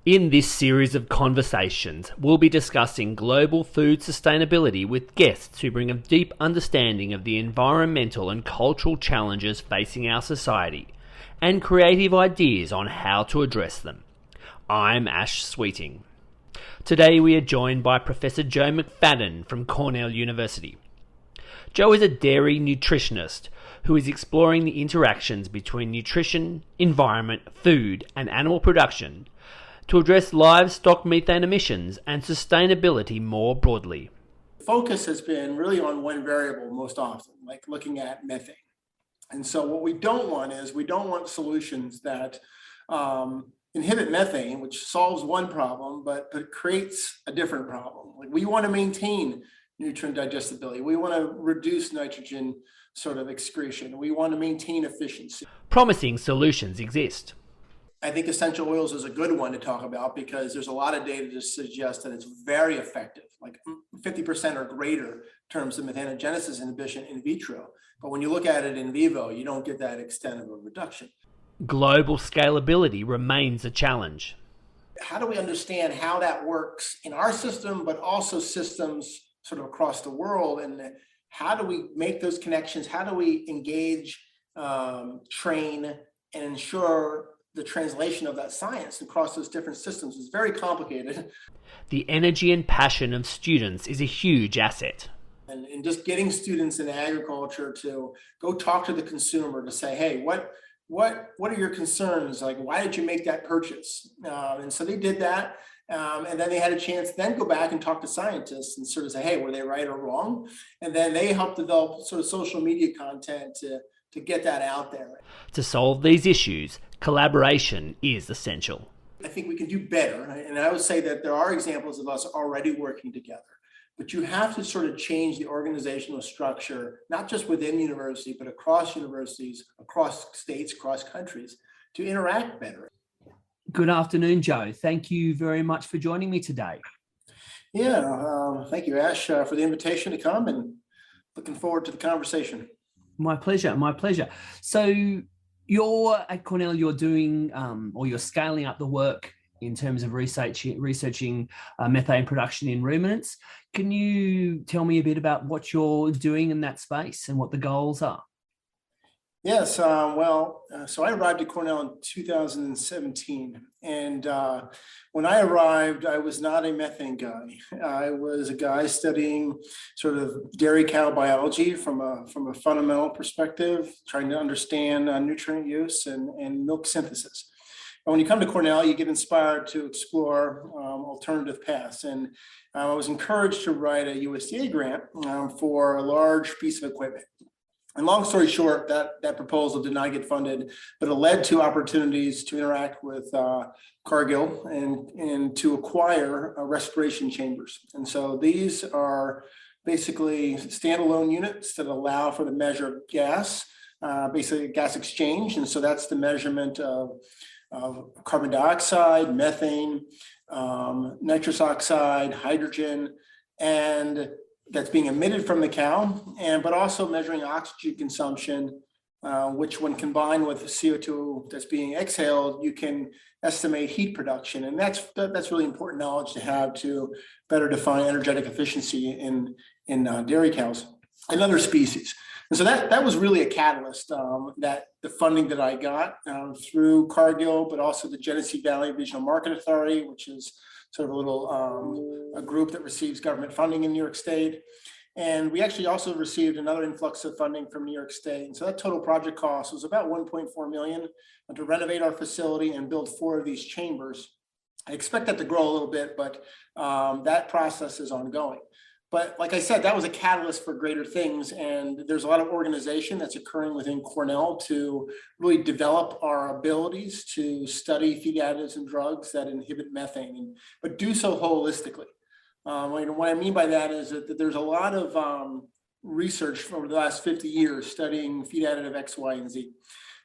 In this series of conversations, we'll be discussing global food sustainability with guests who bring a deep understanding of the environmental and cultural challenges facing our society and creative ideas on how to address them. I'm Ash Sweeting. Today we are joined by Professor Joe McFadden from Cornell University. Joe is a dairy nutritionist who is exploring the interactions between nutrition, environment, food, and animal production to address livestock methane emissions and sustainability more broadly. Focus has been really on one variable most often, like looking at methane. And so what we don't want is we don't want solutions that inhibit methane, which solves one problem, but creates a different problem. Like we want to maintain nutrient digestibility. We want to reduce nitrogen sort of excretion. We want to maintain efficiency. Promising solutions exist. I think essential oils is a good one to talk about because there's a lot of data to suggest that it's very effective, like 50% or greater in terms of methanogenesis inhibition in vitro. But when you look at it in vivo, you don't get that extent of a reduction. Global scalability remains a challenge. How do we understand how that works in our system, but also systems sort of across the world? And how do we make those connections? How do we engage, train, and ensure the translation of that science across those different systems? Is very complicated. The energy and passion of students is a huge asset. And just getting students in agriculture to go talk to the consumer to say, hey, what are your concerns? Like, why did you make that purchase? And so they did that. And then they had a chance to then go back and talk to scientists and sort of say, hey, were they right or wrong? And then they helped develop sort of social media content to get that out there. To solve these issues, collaboration is essential. I think we can do better. And I would say that there are examples of us already working together. But you have to sort of change the organizational structure, not just within university, but across universities, across states, across countries, to interact better. Good afternoon, Joe. Thank you very much for joining me today. Yeah, thank you, Ash, for the invitation to come, and looking forward to the conversation. My pleasure, my pleasure. So you're at Cornell, you're doing, or you're scaling up the work in terms of researching methane production in ruminants. Can you tell me a bit about what you're doing in that space and what the goals are? Yes, so I arrived at Cornell in 2017. And when I arrived, I was not a methane guy. I was a guy studying sort of dairy cow biology from a fundamental perspective, trying to understand nutrient use and milk synthesis. And when you come to Cornell, you get inspired to explore alternative paths. And I was encouraged to write a USDA grant for a large piece of equipment. And long story short, that proposal did not get funded, but it led to opportunities to interact with Cargill and to acquire respiration chambers. And so these are basically standalone units that allow for the measure of gas, basically gas exchange. And so that's the measurement of carbon dioxide, methane, nitrous oxide, hydrogen, and that's being emitted from the cow, but also measuring oxygen consumption, which when combined with the CO2 that's being exhaled, you can estimate heat production. And that's really important knowledge to have to better define energetic efficiency in dairy cows and other species. And so that was really a catalyst, that the funding that I got through Cargill, but also the Genesee Valley Regional Market Authority, which is sort of a little a group that receives government funding in New York State. And we actually also received another influx of funding from New York State. And so that total project cost was about 1.4 million to renovate our facility and build 4 of these chambers. I expect that to grow a little bit, but that process is ongoing. But like I said, that was a catalyst for greater things. And there's a lot of organization that's occurring within Cornell to really develop our abilities to study feed additives and drugs that inhibit methane, but do so holistically. What I mean by that is that there's a lot of research over the last 50 years studying feed additive X, Y, and Z.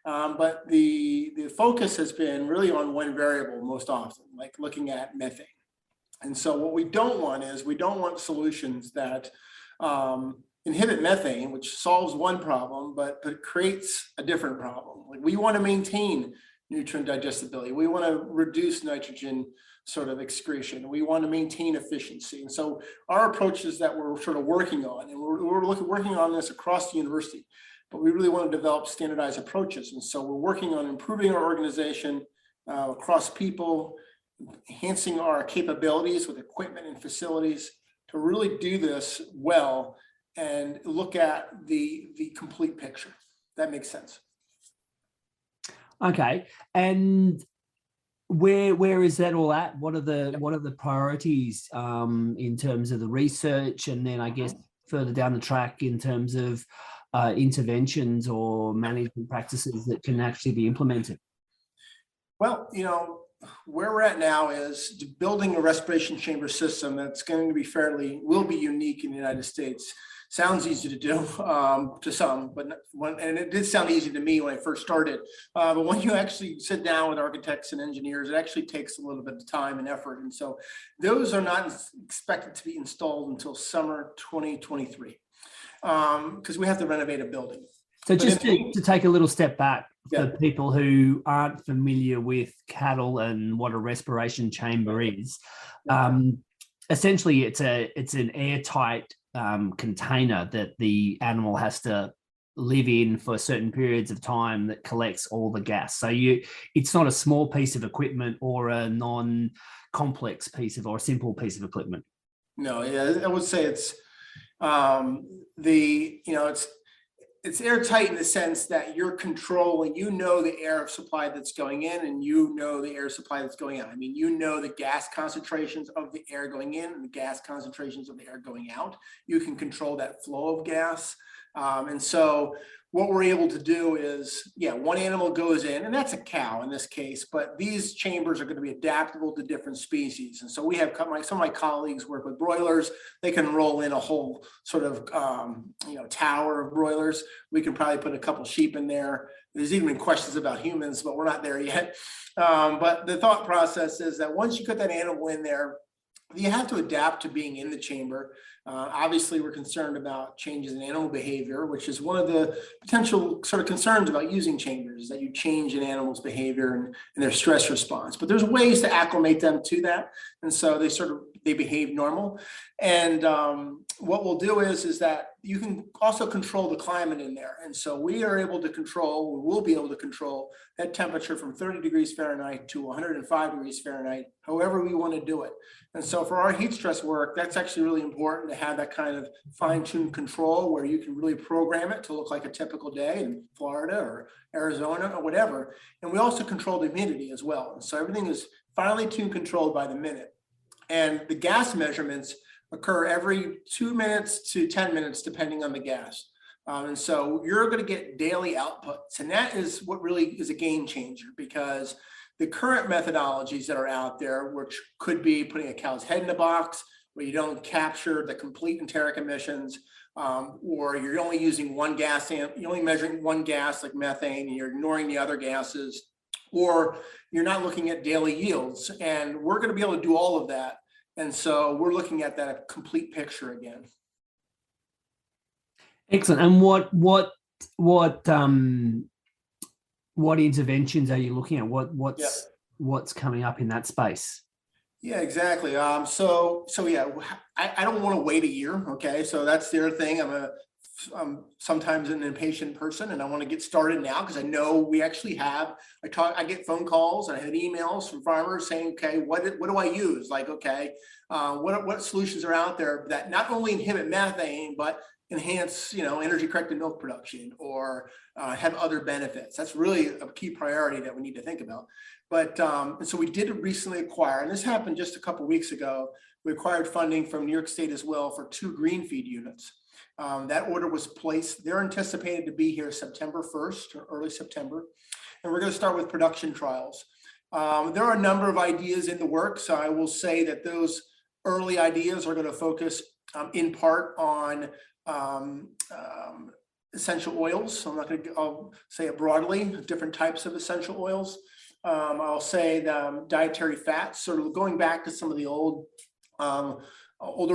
But the focus has been really on one variable most often, like looking at methane. And so what we don't want is we don't want solutions that inhibit methane, which solves one problem, but creates a different problem. Like we want to maintain nutrient digestibility. We want to reduce nitrogen sort of excretion. We want to maintain efficiency. And so our approaches that we're sort of working on, and we're working on this across the university, but we really want to develop standardized approaches. And so we're working on improving our organization across people, enhancing our capabilities with equipment and facilities to really do this well and look at the complete picture. That makes sense. Okay. And where is that all at? What are the priorities in terms of the research, and then I guess further down the track in terms of interventions or management practices that can actually be implemented? Well, where we're at now is building a respiration chamber system that's going to be will be unique in the United States. Sounds easy to do to some, and it did sound easy to me when I first started. But when you actually sit down with architects and engineers, it actually takes a little bit of time and effort. And so those are not expected to be installed until summer 2023 because we have to renovate a building. So just to take a little step back for people who aren't familiar with cattle and what a respiration chamber is, essentially it's an airtight container that the animal has to live in for certain periods of time that collects all the gas. So it's not a small piece of equipment or a non-complex piece or a simple piece of equipment. No, I would say it's it's airtight in the sense that you're controlling, the air supply that's going in and the air supply that's going out. I mean, the gas concentrations of the air going in and the gas concentrations of the air going out. You can control that flow of gas. And so what we're able to do is, one animal goes in, and that's a cow in this case, but these chambers are going to be adaptable to different species. And so we have some of my colleagues work with broilers. They can roll in a whole sort of, tower of broilers. We can probably put a couple sheep in there. There's even questions about humans, but we're not there yet. But the thought process is that once you put that animal in there, you have to adapt to being in the chamber. Obviously, we're concerned about changes in animal behavior, which is one of the potential sort of concerns about using chambers, is that you change an animal's behavior and their stress response. But there's ways to acclimate them to that. And so they behave normal. And what we'll do is that you can also control the climate in there. And so we'll be able to control that temperature from 30 degrees Fahrenheit to 105 degrees Fahrenheit, however we want to do it. And so for our heat stress work, that's actually really important to have that kind of fine-tuned control where you can really program it to look like a typical day in Florida or Arizona or whatever. And we also control the humidity as well. And so everything is finely tuned, controlled by the minute. And the gas measurements occur every 2 minutes to 10 minutes, depending on the gas. And so you're going to get daily outputs. And that is what really is a game changer, because the current methodologies that are out there, which could be putting a cow's head in a box where you don't capture the complete enteric emissions, or you're only using one gas, you're only measuring one gas like methane, and you're ignoring the other gases, or you're not looking at daily yields. And we're going to be able to do all of that. And so we're looking at that complete picture again. Excellent. And what interventions are you looking at? What's coming up in that space? Yeah, exactly. I don't want to wait a year. Okay, so that's the other thing. I'm sometimes an impatient person, and I want to get started now because I know we actually have. I get phone calls and I have emails from farmers saying, "Okay, what do I use? Like, okay, what solutions are out there that not only inhibit methane but enhance, energy corrected milk production or have other benefits?" That's really a key priority that we need to think about. But and so we did recently acquire, and this happened just a couple of weeks ago. We acquired funding from New York State as well for 2 green feed units. That order was placed. They're anticipated to be here September 1st or early September. And we're going to start with production trials. There are a number of ideas in the works. I will say that those early ideas are going to focus in part on essential oils. So I'll say it broadly, different types of essential oils. I'll say the dietary fats, sort of going back to some of the older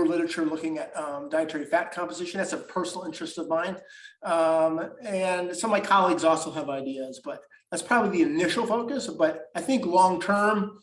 literature looking at dietary fat composition. That's a personal interest of mine. And some of my colleagues also have ideas, but That's probably the initial focus, but I think long-term,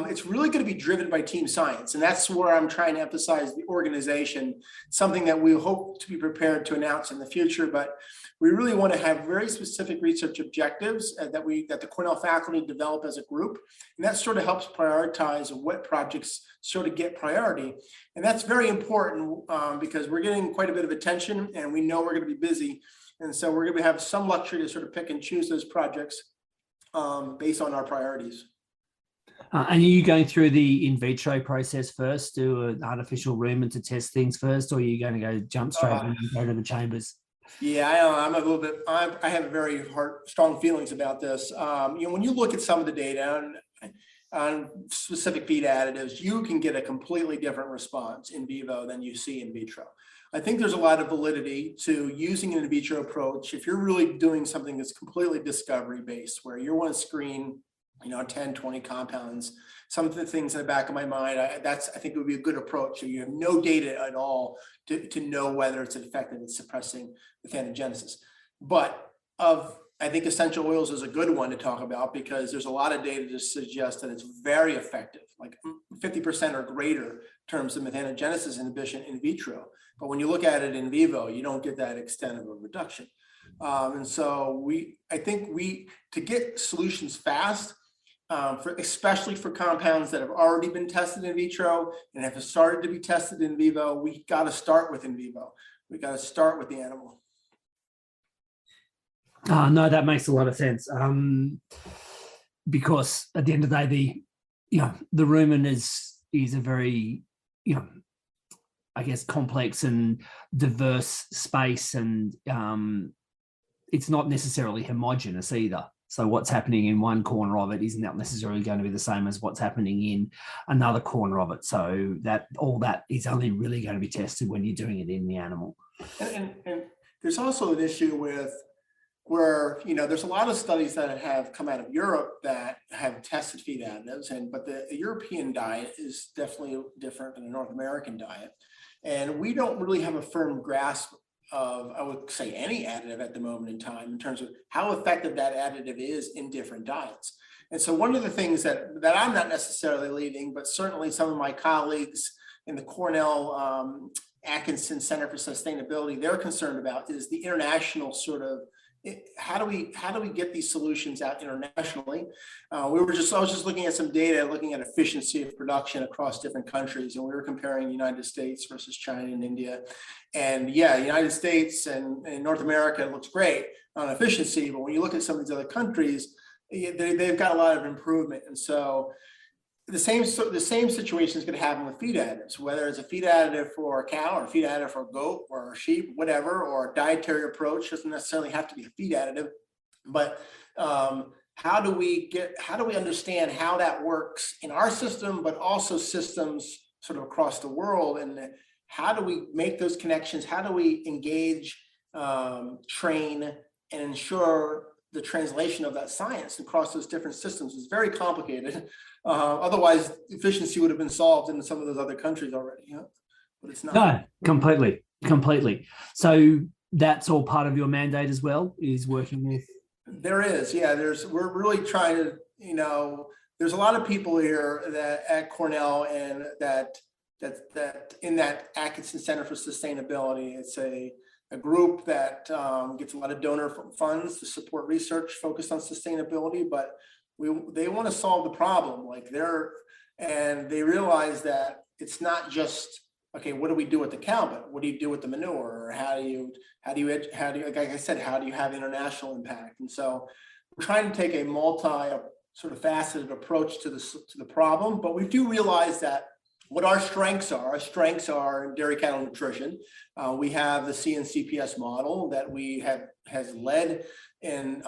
it's really going to be driven by team science. And that's where I'm trying to emphasize the organization, something that we hope to be prepared to announce in the future. But we really want to have very specific research objectives that the Cornell faculty develop as a group. And that sort of helps prioritize what projects sort of get priority. And that's very important because we're getting quite a bit of attention and we know we're going to be busy. And so we're going to have some luxury to sort of pick and choose those projects based on our priorities. And are you going through the in vitro process first, do an artificial rumen to test things first, or are you going to go jump straight in and go to the chambers? Yeah, I'm a little bit, I have very strong feelings about this. When you look at some of the data on specific feed additives, you can get a completely different response in vivo than you see in vitro. I think there's a lot of validity to using an in vitro approach if you're really doing something that's completely discovery based, where you want to screen 10, 20 compounds. Some of the things in the back of my mind, I think it would be a good approach. So you have no data at all to know whether it's effective in suppressing methanogenesis. But I think essential oils is a good one to talk about because there's a lot of data to suggest that it's very effective, like 50% or greater in terms of methanogenesis inhibition in vitro. But when you look at it in vivo, you don't get that extent of a reduction. And so I think to get solutions fast, especially for compounds that have already been tested in vitro and have started to be tested in vivo, we got to start with in vivo. We got to start with the animal. No, that makes a lot of sense. Because at the end of the day, the rumen is a very, I guess, complex and diverse space, and it's not necessarily homogeneous either. So what's happening in one corner of it is not necessarily going to be the same as what's happening in another corner of it. So that all that is only really going to be tested when you're doing it in the animal. And there's also an issue with where, there's a lot of studies that have come out of Europe that have tested feed additives, but the European diet is definitely different than the North American diet. And we don't really have a firm grasp of, I would say, any additive at the moment in time in terms of how effective that additive is in different diets. And so one of the things that I'm not necessarily leading, but certainly some of my colleagues in the Cornell Atkinson Center for Sustainability, they're concerned about is the international sort of, how do we get these solutions out internationally? I was just looking at some data, looking at efficiency of production across different countries, and we were comparing United States versus China and India. And yeah, United States and North America looks great on efficiency, but when you look at some of these other countries, they've got a lot of improvement. And so the same situation is going to happen with feed additives, whether it's a feed additive for a cow or a feed additive for a goat or a sheep, whatever, or a dietary approach. Doesn't necessarily have to be a feed additive, but how do we understand how that works in our system, but also systems sort of across the world, and how do we make those connections? How do we engage, train, and ensure the translation of that science across those different systems? Is very complicated. Otherwise, efficiency would have been solved in some of those other countries already, but it's not. No, completely. So that's all part of your mandate as well, is working with. There is, yeah. We're really trying to, there's a lot of people here at Cornell, and that in that Atkinson Center for Sustainability, it's a group that gets a lot of donor funds to support research focused on sustainability, but they want to solve the problem. And they realize that it's not just, okay, what do we do with the cow, but what do you do with the manure? Or how do you, like I said, how do you have international impact? And so we're trying to take a sort of faceted approach to the problem, but we do realize that what our strengths are in dairy cattle nutrition. We have the CNCPS model that has led in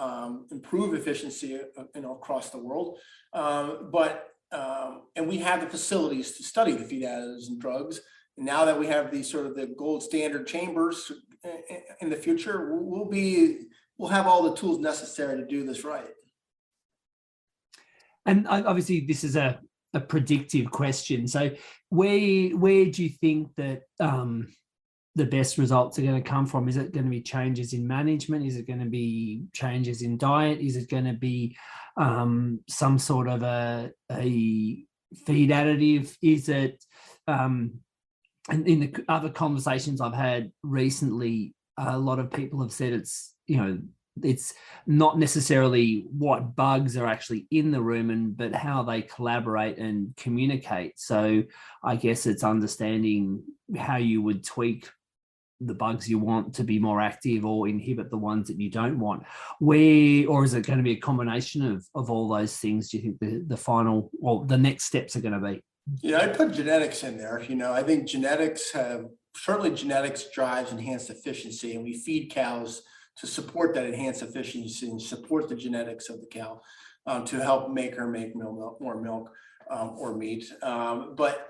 improve efficiency across the world. And we have the facilities to study the feed additives and drugs. And now that we have these sort of the gold standard chambers in the future, we'll have all the tools necessary to do this right. And obviously this is a predictive question. So where do you think that the best results are going to come from? Is it going to be changes in management? Is it going to be changes in diet? Is it going to be some sort of a feed additive? Is it, and in the other conversations I've had recently, a lot of people have said it's not necessarily what bugs are actually in the rumen, but how they collaborate and communicate. So I guess it's understanding how you would tweak the bugs you want to be more active or inhibit the ones that you don't want. Or is it going to be a combination of all those things? Do you think the final or the next steps are going to be? Yeah, I put genetics in there. I think genetics drives enhanced efficiency, and we feed cows to support that enhanced efficiency and support the genetics of the cow to help make her make more milk or meat. But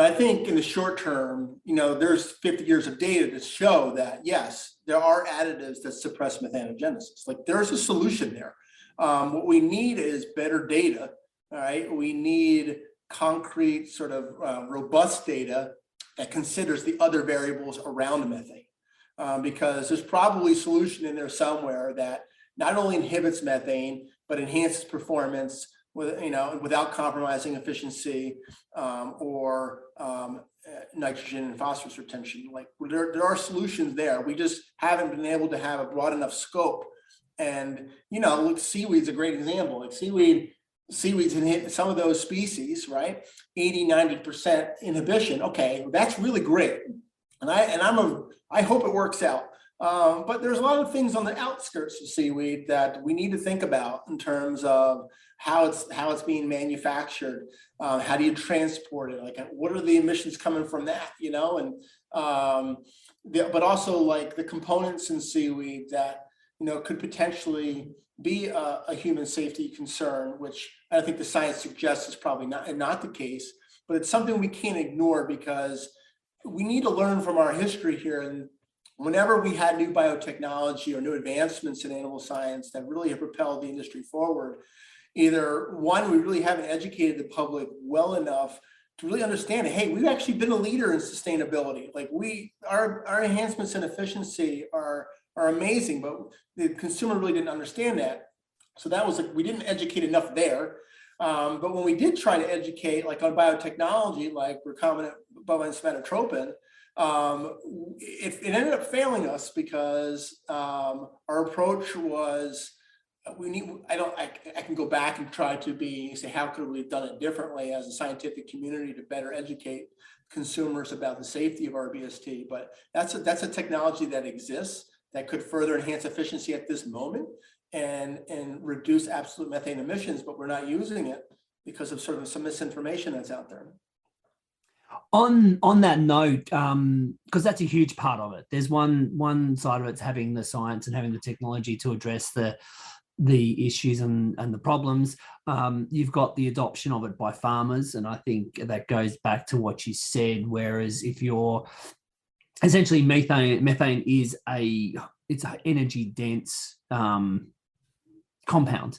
I think in the short term, there's 50 years of data to show that, yes, there are additives that suppress methanogenesis. Like, there's a solution there. What we need is better data. All right. We need concrete, sort of robust data that considers the other variables around methane. Because there's probably a solution in there somewhere that not only inhibits methane, but enhances performance without compromising efficiency or nitrogen and phosphorus retention. Like, there are solutions there. We just haven't been able to have a broad enough scope. And, look, seaweed's a great example. Like, seaweeds inhibit some of those species, right? 80-90% inhibition. Okay, that's really great. And I hope it works out. But there's a lot of things on the outskirts of seaweed that we need to think about in terms of how it's being manufactured. How do you transport it? Like, what are the emissions coming from that? But also, like, the components in seaweed that could potentially be a human safety concern, which I think the science suggests is probably not the case. But it's something we can't ignore, because we need to learn from our history here. And whenever we had new biotechnology or new advancements in animal science that really have propelled the industry forward, either one, we really haven't educated the public well enough to really understand, hey, we've actually been a leader in sustainability. Like, our enhancements in efficiency are amazing, but the consumer really didn't understand that. So that was we didn't educate enough there. But when we did try to educate, like on biotechnology, like recombinant bovine somatotropin, it ended up failing us because our approach was I can go back and try to say, how could we have done it differently as a scientific community to better educate consumers about the safety of RBST? But that's a technology that exists that could further enhance efficiency at this moment and reduce absolute methane emissions, but we're not using it because of sort of some misinformation that's out there. On that note, because that's a huge part of it. There's one side of it's having the science and having the technology to address the issues and the problems. You've got the adoption of it by farmers, and I think that goes back to what you said. Whereas if you're essentially methane is it's an energy dense compound,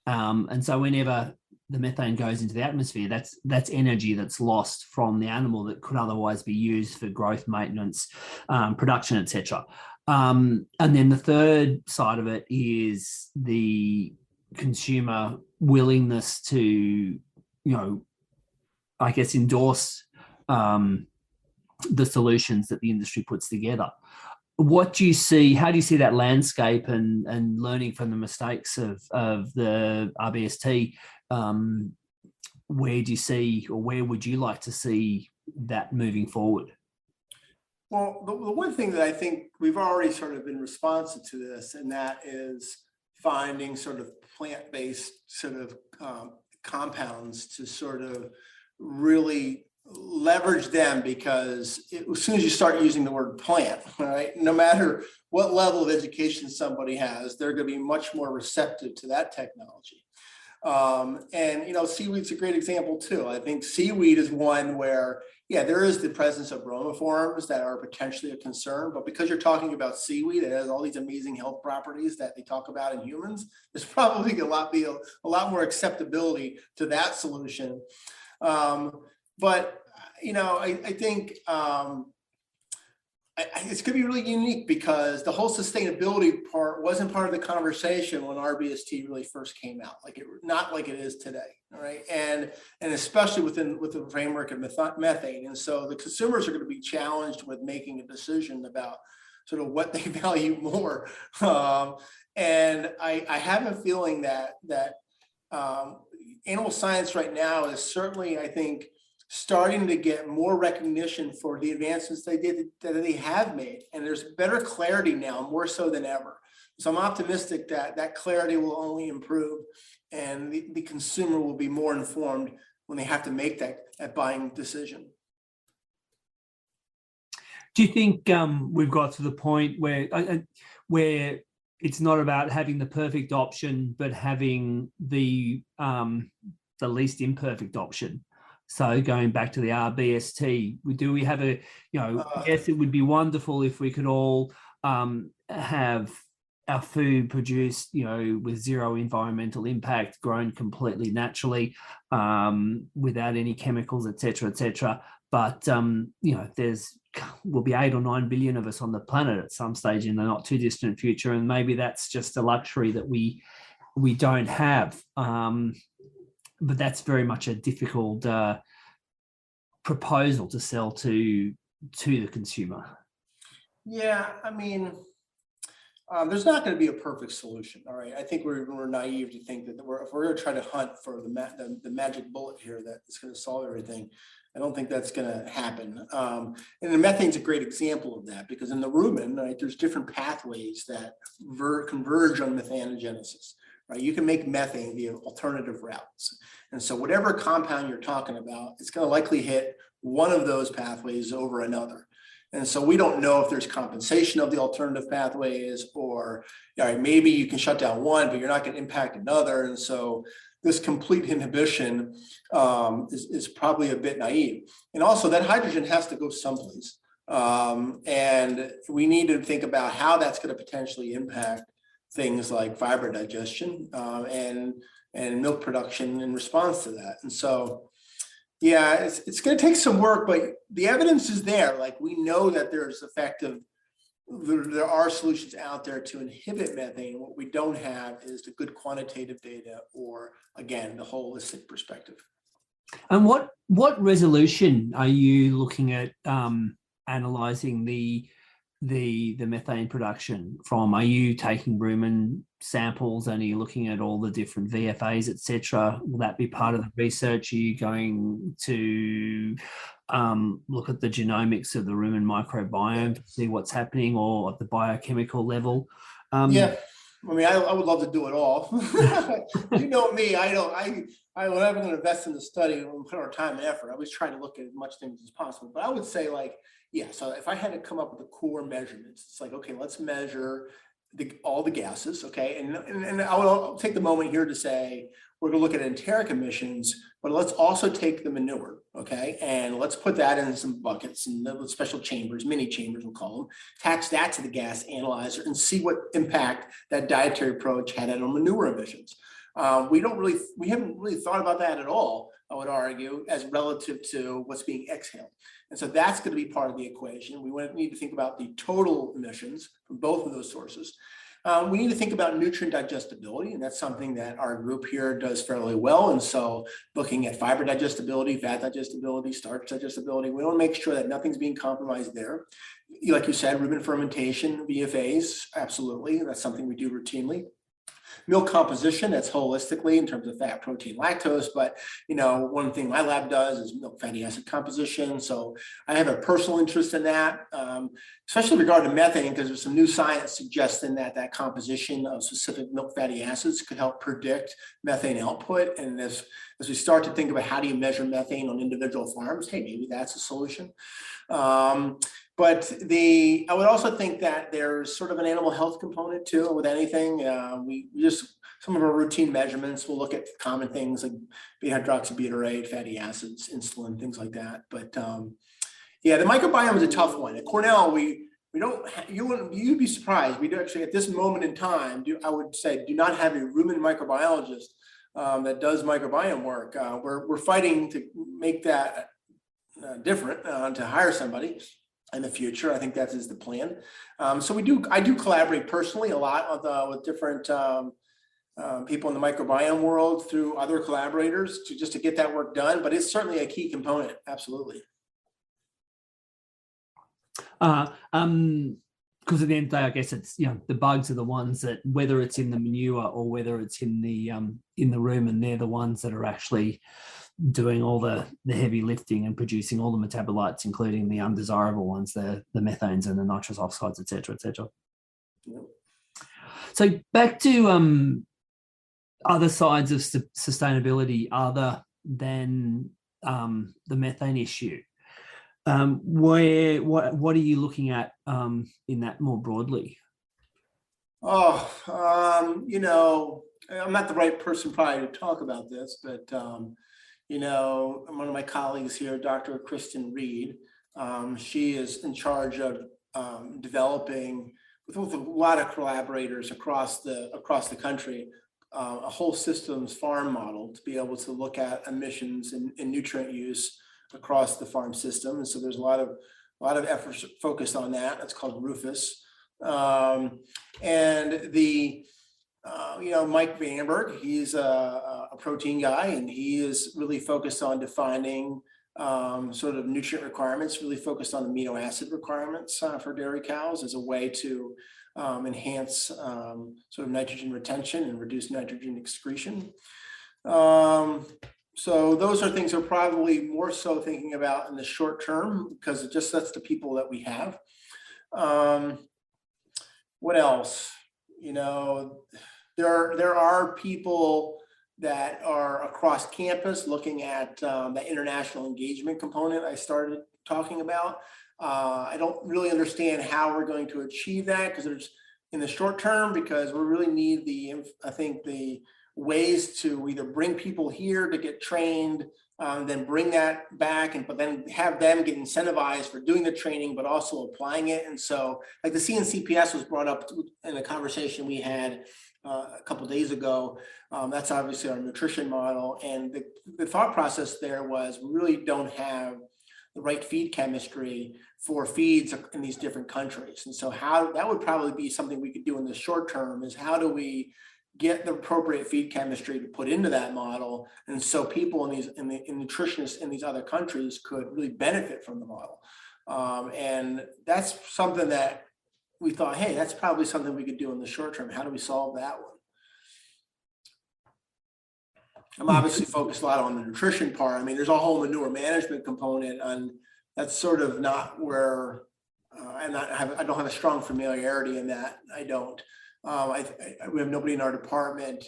and so whenever the methane goes into the atmosphere, that's energy that's lost from the animal that could otherwise be used for growth, maintenance, production, etc. And then the third side of it is the consumer willingness to, I guess, endorse the solutions that the industry puts together. What do you see? How do you see that landscape and learning from the mistakes of the RBST? Where do you see, or where would you like to see that moving forward? Well, the one thing that I think we've already sort of been responsive to this, and that is finding sort of plant-based sort of compounds to sort of really leverage them, because as soon as you start using the word plant, right, no matter what level of education somebody has, they're going to be much more receptive to that technology. And seaweed's a great example too. I think seaweed is one where, there is the presence of bromoforms that are potentially a concern, but because you're talking about seaweed, it has all these amazing health properties that they talk about in humans, there's probably a lot more acceptability to that solution. But I think it's going to be really unique because the whole sustainability part wasn't part of the conversation when RBST really first came out, not like it is today. All right. And especially with the framework of methane. And so the consumers are going to be challenged with making a decision about sort of what they value more. And I have a feeling that animal science right now is certainly, I think, starting to get more recognition for the advancements that they have made. And there's better clarity now, more so than ever. So I'm optimistic that clarity will only improve and the consumer will be more informed when they have to make that buying decision. Do you think we've got to the point where it's not about having the perfect option, but having the least imperfect option? So going back to the RBST, we have a, yes, it would be wonderful if we could all have our food produced, with zero environmental impact, grown completely naturally, without any chemicals, et cetera. But, will be 8 or 9 billion of us on the planet at some stage in the not too distant future. And maybe that's just a luxury that we don't have. But that's very much a difficult proposal to sell to the consumer. Yeah, I mean, there's not going to be a perfect solution. All right, I think we're naive to think that if we're going to try to hunt for the magic bullet here that's going to solve everything, I don't think that's going to happen. And the methane's a great example of that, because in the rumen, right, there's different pathways that converge on methanogenesis. Right, you can make methane via alternative routes. And so whatever compound you're talking about, it's going to likely hit one of those pathways over another. And so we don't know if there's compensation of the alternative pathways, or maybe you can shut down one, but you're not going to impact another. And so this complete inhibition is probably a bit naive. And also that hydrogen has to go someplace. And we need to think about how that's going to potentially impact things like fiber digestion and milk production in response to that. And so, yeah, it's going to take some work, but the evidence is there. Like, we know that there's there are solutions out there to inhibit methane. What we don't have is the good quantitative data, or again, the holistic perspective. And what resolution are you looking at analyzing the methane production from? Are you taking rumen samples and are you looking at all the different VFAs, etc.? Will that be part of the research? Are you going to look at the genomics of the rumen microbiome to see what's happening, or at the biochemical level? Yeah, I mean, I would love to do it all. You know me, when I'm going to invest in the study and put our time and effort, I always try to look at as much things as possible. But I would say, yeah, so if I had to come up with the core measurements, it's like, okay, let's measure all the gases, okay? And I'll take the moment here to say, we're going to look at enteric emissions, but let's also take the manure, okay? And let's put that in some buckets and special chambers, mini chambers we'll call them, attach that to the gas analyzer and see what impact that dietary approach had on manure emissions. We haven't really thought about that at all, I would argue, as relative to what's being exhaled. And so that's going to be part of the equation. We need to think about the total emissions from both of those sources. We need to think about nutrient digestibility, and that's something that our group here does fairly well. And so looking at fiber digestibility, fat digestibility, starch digestibility, we want to make sure that nothing's being compromised there. Like you said, rumen fermentation, VFAs, absolutely. That's something we do routinely. Milk composition, that's holistically in terms of fat, protein, lactose. But, one thing my lab does is milk fatty acid composition. So I have a personal interest in that, especially regarding methane, because there's some new science suggesting that composition of specific milk fatty acids could help predict methane output. And as we start to think about how do you measure methane on individual farms, hey, maybe that's a solution. But I would also think that there's sort of an animal health component too with anything. We just, some of our routine measurements, we'll look at common things like beta-hydroxybutyrate, fatty acids, insulin, things like that. But yeah, the microbiome is a tough one. At Cornell, we don't, you'd be surprised. We do actually, at this moment in time, I would say, do not have a rumen microbiologist that does microbiome work. We're fighting to make that different, to hire somebody. in the future. I think that is the plan. So I do collaborate personally a lot with different people in the microbiome world through other collaborators to get that work done. But it's certainly a key component. Absolutely. Because at the end of the day, I guess it's, the bugs are the ones that, whether it's in the manure or whether it's in the rumen, and they're the ones that are actually doing all the heavy lifting and producing all the metabolites, including the undesirable ones, the methanes and the nitrous oxides, et cetera, et cetera. Yep. So back to other sides of sustainability other than the methane issue. What are you looking at in that more broadly? I'm not the right person probably to talk about this, but one of my colleagues here, Dr. Kristen Reed, she is in charge of developing with a lot of collaborators across the country, a whole systems farm model to be able to look at emissions and nutrient use across the farm system. And so there's a lot of efforts focused on that. That's called Rufus. And Mike Vandenberg, he's a protein guy, and he is really focused on defining sort of nutrient requirements, really focused on amino acid requirements for dairy cows as a way to enhance sort of nitrogen retention and reduce nitrogen excretion. So those are things we're probably more so thinking about in the short term, because that's the people that we have. What else? There are people that are across campus looking at the international engagement component I started talking about. I don't really understand how we're going to achieve that, because there's in the short term, because we really need the ways to either bring people here to get trained, then bring that back, but then have them get incentivized for doing the training, but also applying it. And so, like the CNCPS was brought up in a conversation we had a couple of days ago. That's obviously our nutrition model, and the thought process there was we really don't have the right feed chemistry for feeds in these different countries. And so that would probably be something we could do in the short term, is how do we get the appropriate feed chemistry to put into that model, and so people in nutritionists in these other countries could really benefit from the model. And that's something that we thought, hey, that's probably something we could do in the short term. How do we solve that one? I'm obviously focused a lot on the nutrition part. I mean, there's a whole manure management component, and that's sort of not where I don't have a strong familiarity in that. I don't. We have nobody in our department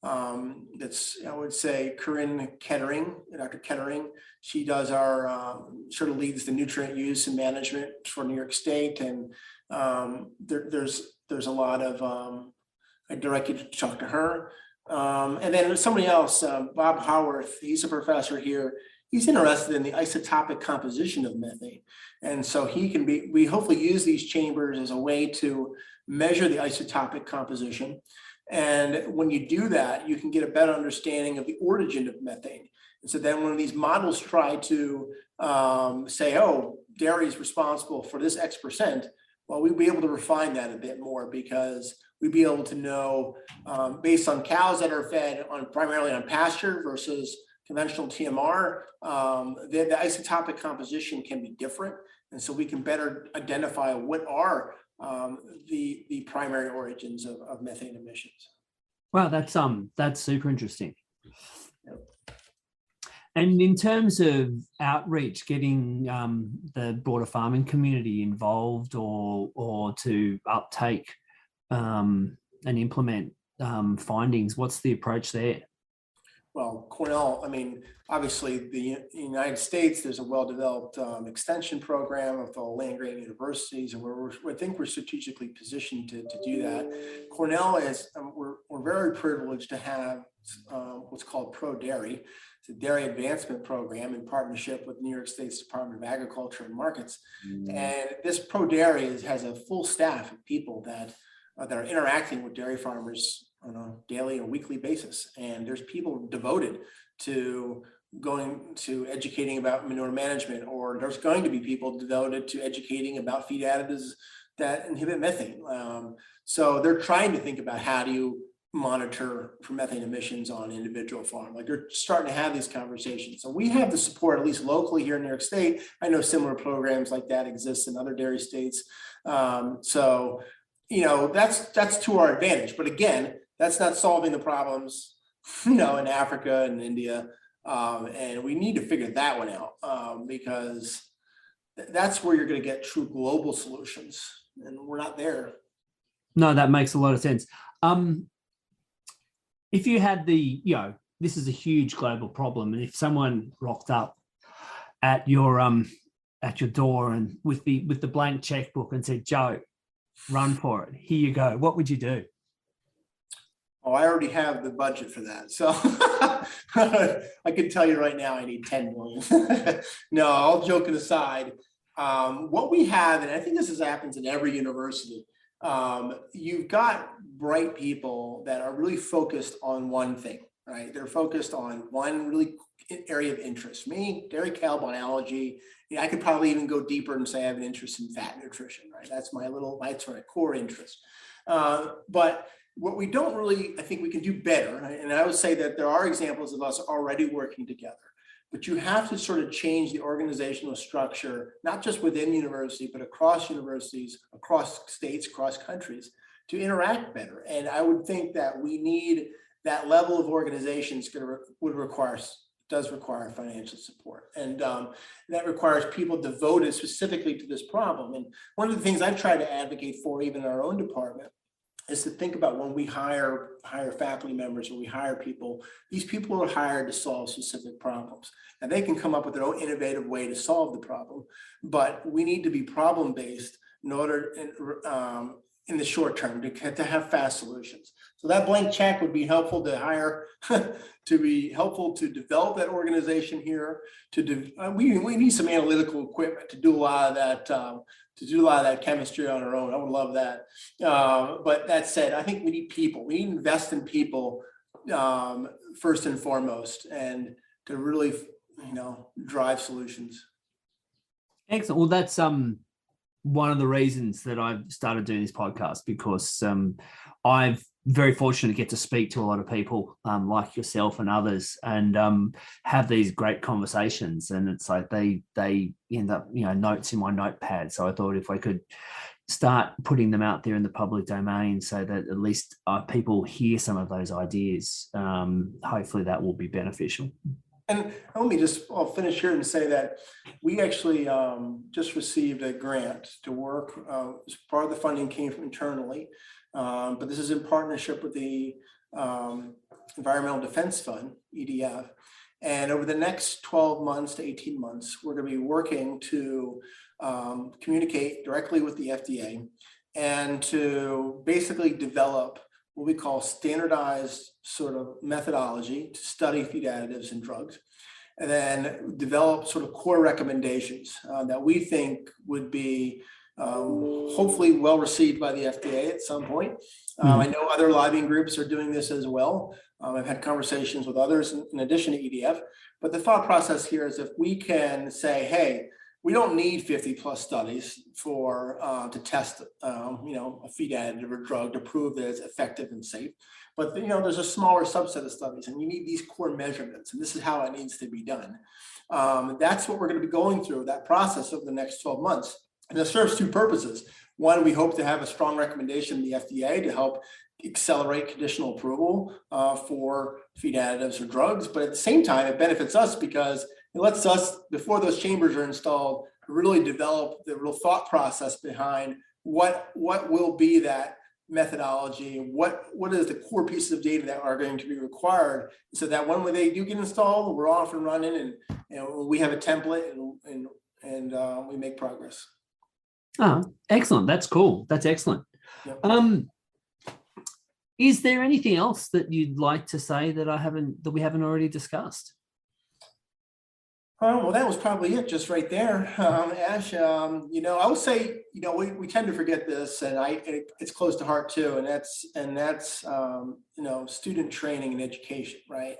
that's, I would say, Corinne Kettering, Dr. Kettering. She does our, sort of leads the nutrient use and management for New York State. And there's a lot of, I direct you to talk to her. And then there's somebody else, Bob Howarth, he's a professor here. He's interested in the isotopic composition of methane. And so we hopefully use these chambers as a way to measure the isotopic composition. And when you do that, you can get a better understanding of the origin of methane. And so then when these models try to say, oh, dairy is responsible for this X%, well, we'd be able to refine that a bit more, because we'd be able to know based on cows that are fed primarily on pasture versus conventional TMR, the isotopic composition can be different. And so we can better identify what are the primary origins of methane emissions. Wow, that's super interesting. Yep. And in terms of outreach, getting the broader farming community involved or to uptake and implement findings, what's the approach there? Well, Cornell, I mean, obviously the United States, there's a well-developed extension program with all land-grant universities, and I think we're strategically positioned to do that. Cornell is, we're very privileged to have what's called Pro Dairy. It's a dairy advancement program in partnership with New York State's Department of Agriculture and Markets. And this Pro Dairy has a full staff of people that are interacting with dairy farmers on a daily or weekly basis. And there's people devoted to going to educating about manure management, or there's going to be people devoted to educating about feed additives that inhibit methane. So they're trying to think about how do you monitor for methane emissions on an individual farm. Like they're starting to have these conversations. So we have the support, at least locally here in New York State. I know similar programs like that exist in other dairy states. So, that's to our advantage. But again, that's not solving the problems, in Africa and India. And we need to figure that one out because that's where you're going to get true global solutions. And we're not there. No, that makes a lot of sense. If you had this is a huge global problem, and if someone rocked up at your door and with the blank checkbook and said, "Joe, run for it. Here you go," what would you do? Oh, I already have the budget for that. So I can tell you right now, I need 10 million. No, all joking aside, what we have, and I think this happens in every university, you've got bright people that are really focused on one thing, right? They're focused on one really area of interest. Me, dairy cow biology. I could probably even go deeper and say I have an interest in fat nutrition, right? That's my sort of core interest. But what we don't really, I think we can do better, and I would say that there are examples of us already working together, but you have to sort of change the organizational structure, not just within university, but across universities, across states, across countries, to interact better. And I would think that we need that level of organizations does require financial support. And that requires people devoted specifically to this problem. And one of the things I've tried to advocate for, even in our own department, is to think about when we hire faculty members or we hire people, these people are hired to solve specific problems. And they can come up with their own innovative way to solve the problem, but we need to be problem-based in order, in the short term, to have fast solutions. So that blank check would be helpful to hire, to be helpful to develop that organization here. We need some analytical equipment to do a lot of that, chemistry on our own. I would love that. But that said, I think we need people. We need to invest in people first and foremost, and to really, drive solutions. Excellent. Well, that's one of the reasons that I've started doing this podcast, because I've very fortunate to get to speak to a lot of people like yourself and others, and have these great conversations. And it's like they end up, notes in my notepad. So I thought if I could start putting them out there in the public domain so that at least people hear some of those ideas, hopefully that will be beneficial. And I'll finish here and say that we actually just received a grant to work. Part of the funding came from internally, but this is in partnership with the Environmental Defense Fund, EDF. And over the next 12 months to 18 months, we're going to be working to communicate directly with the FDA and to basically develop what we call standardized sort of methodology to study feed additives and drugs, and then develop sort of core recommendations that we think would be hopefully well received by the FDA at some point. I know other lobbying groups are doing this as well. I've had conversations with others in addition to EDF, but the thought process here is if we can say, hey, we don't need 50 plus studies to test, a feed additive or drug to prove that it's effective and safe. But there's a smaller subset of studies, and you need these core measurements, and this is how it needs to be done. That's what we're going to be going through, that process over the next 12 months. And it serves two purposes. One, we hope to have a strong recommendation in the FDA to help accelerate conditional approval for feed additives or drugs. But at the same time, it benefits us because it lets us, before those chambers are installed, really develop the real thought process behind what will be that methodology, what is the core pieces of data that are going to be required, so that when they do get installed, we're off and running, and we have a template and we make progress. Oh, excellent. That's cool. That's excellent. Yep. Is there anything else that you'd like to say that we haven't already discussed? Well, that was probably it, just right there, Ash. I would say, we tend to forget this, and it's close to heart too, and that's student training and education, right?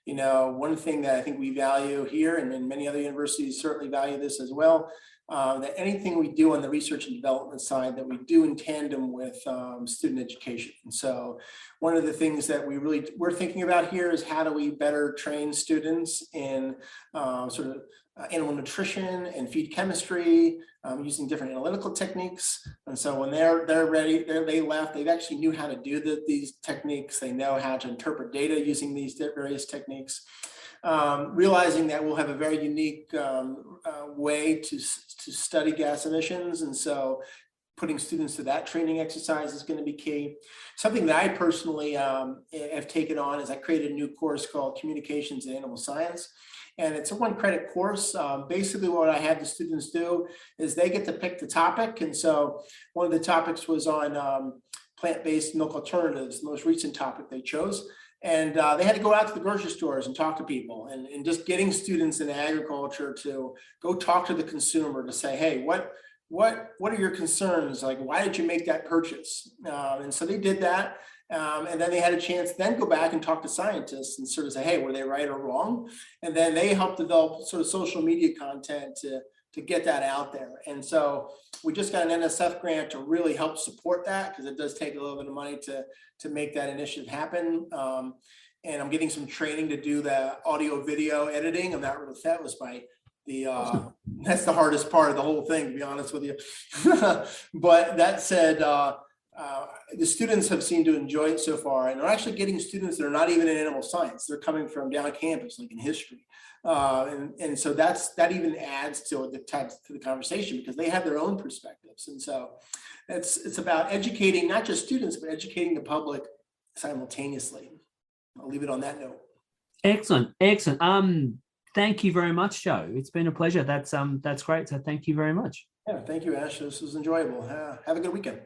One thing that I think we value here, and then many other universities certainly value this as well, that anything we do on the research and development side that we do in tandem with student education. And so one of the things that we're thinking about here is how do we better train students in sort of animal nutrition and feed chemistry, using different analytical techniques. And so when they're ready, they left, they actually knew how to do these techniques. They know how to interpret data using these various techniques. Realizing that we'll have a very unique way to study gas emissions. And so putting students to that training exercise is going to be key. Something that I personally have taken on is I created a new course called Communications in Animal Science. And it's a 1-credit course. Basically what I had the students do is they get to pick the topic. And so one of the topics was on plant-based milk alternatives, the most recent topic they chose. And they had to go out to the grocery stores and talk to people, and just getting students in agriculture to go talk to the consumer to say, hey, what are your concerns? Like, why did you make that purchase? And so they did that. And then they had a chance to then go back and talk to scientists and sort of say, hey, were they right or wrong? And then they helped develop sort of social media content to get that out there. And so we just got an NSF grant to really help support that, because it does take a little bit of money to make that initiative happen. And I'm getting some training to do the audio video editing. I'm not really, that was that's the hardest part of the whole thing, to be honest with you. But that said, the students have seemed to enjoy it so far, and they're actually getting students that are not even in animal science. They're coming from down campus, like in history. And so that even adds to the conversation, because they have their own perspectives. And so it's about educating not just students, but educating the public simultaneously. I'll leave it on that note. Excellent. Thank you very much, Joe. It's been a pleasure. That's great. So thank you very much. Yeah, thank you, Ash. This was enjoyable. Have a good weekend.